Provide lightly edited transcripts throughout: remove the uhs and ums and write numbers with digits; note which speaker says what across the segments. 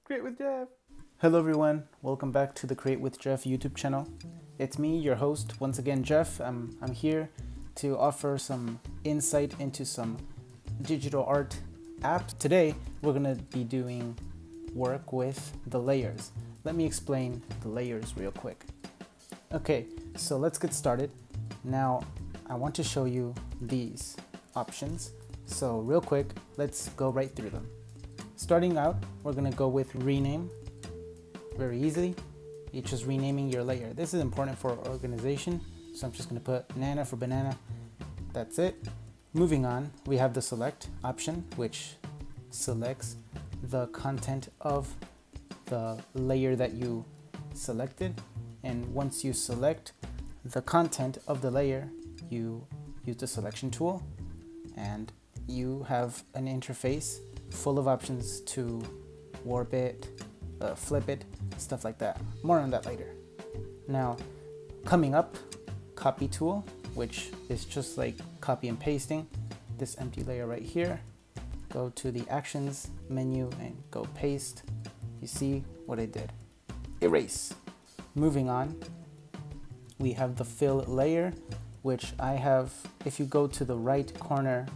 Speaker 1: Create with Jeff. Hello everyone, welcome back to the Create with Jeff YouTube channel. It's me, your host, once again Jeff. I'm here to offer some insight into some digital art apps. Today we're going to be doing work with the layers. Let me explain the layers real quick. Okay, so let's get started. Now I want to show you these options. So real quick, let's go right through them. Starting out, we're going to go with rename. Very easily. You're just renaming your layer. This is important for organization, so I'm just going to put banana for banana. That's it. Moving on, we have the select option, which selects the content of the layer that you selected. And once you select the content of the layer, you use the selection tool and you have an interface full of options to warp it, flip it, stuff like that. More on that later. Now, coming up, copy tool, which is just like copy and pasting this empty layer right here. Go to the actions menu and go paste. You see what I did. Erase. Moving on, we have the fill layer, which I have, if you go to the right corner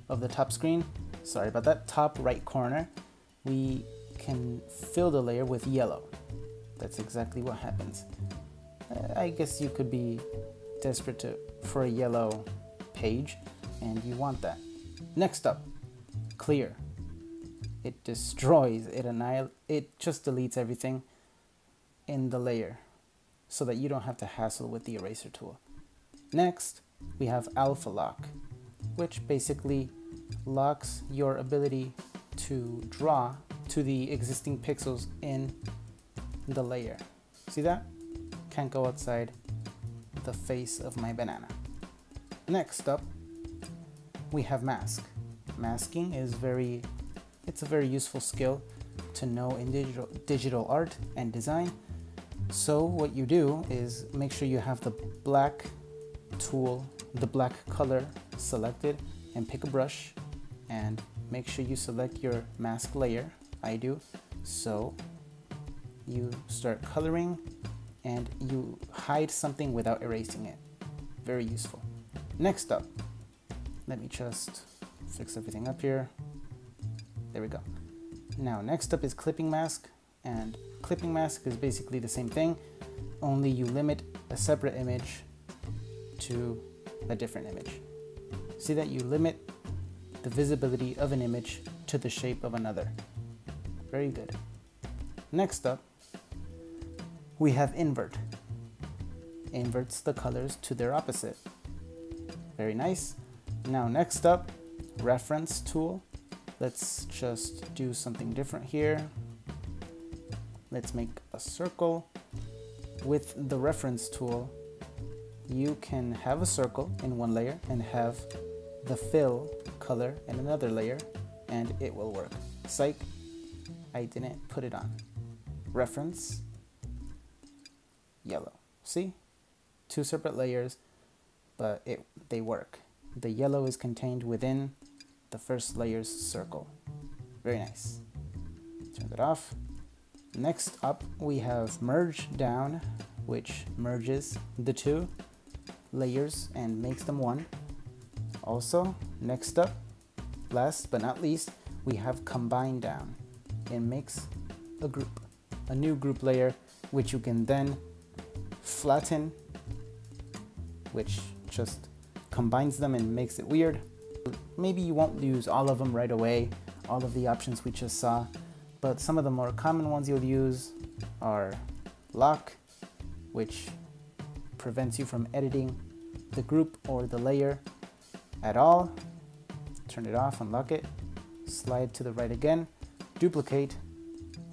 Speaker 1: of the top screen, sorry about that, top right corner, we can fill the layer with yellow. That's exactly what happens. I guess you could be desperate for a yellow page and you want that. Next up, clear. It destroys, it just deletes everything in the layer so that you don't have to hassle with the eraser tool. Next, we have alpha lock, which basically locks your ability to draw to the existing pixels in the layer. See that? Can't go outside the face of my banana. Next up, we have mask. Masking is it's a very useful skill to know in digital art and design. So what you do is make sure you have the black tool, the black color selected, and pick a brush and make sure you select your mask layer. I do. So you start coloring and you hide something without erasing it. Very useful. Next up, let me just fix everything up here. There we go. Now next up is clipping mask, and clipping mask is basically the same thing, only you limit a separate image to a different image. See that you limit the visibility of an image to the shape of another. Very good. Next up, we have invert. Inverts the colors to their opposite. Very nice. Now next up, reference tool. Let's just do something different here. Let's make a circle. With the reference tool, you can have a circle in one layer and have the fill color in another layer, and it will work. Psych, I didn't put it on. Reference, yellow. See? Two separate layers, but they work. The yellow is contained within the first layer's circle. Very nice. Turn that off. Next up, we have merge down, which merges the two layers and makes them one. Also, next up, last but not least, we have combine down. It makes a group, a new group layer, which you can then flatten, which just combines them and makes it weird. Maybe you won't use all of them right away, all of the options we just saw, but some of the more common ones you'll use are lock, which prevents you from editing the group or the layer at all. Turn it off, unlock it, slide to the right again, duplicate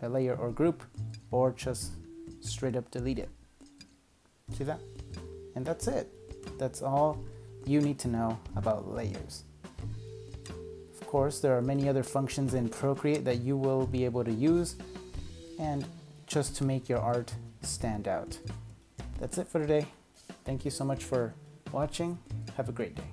Speaker 1: a layer or group, or just straight up delete it. See that? And that's it. That's all you need to know about layers. Of course, there are many other functions in Procreate that you will be able to use, and just to make your art stand out. That's it for today. Thank you so much for watching. Have a great day.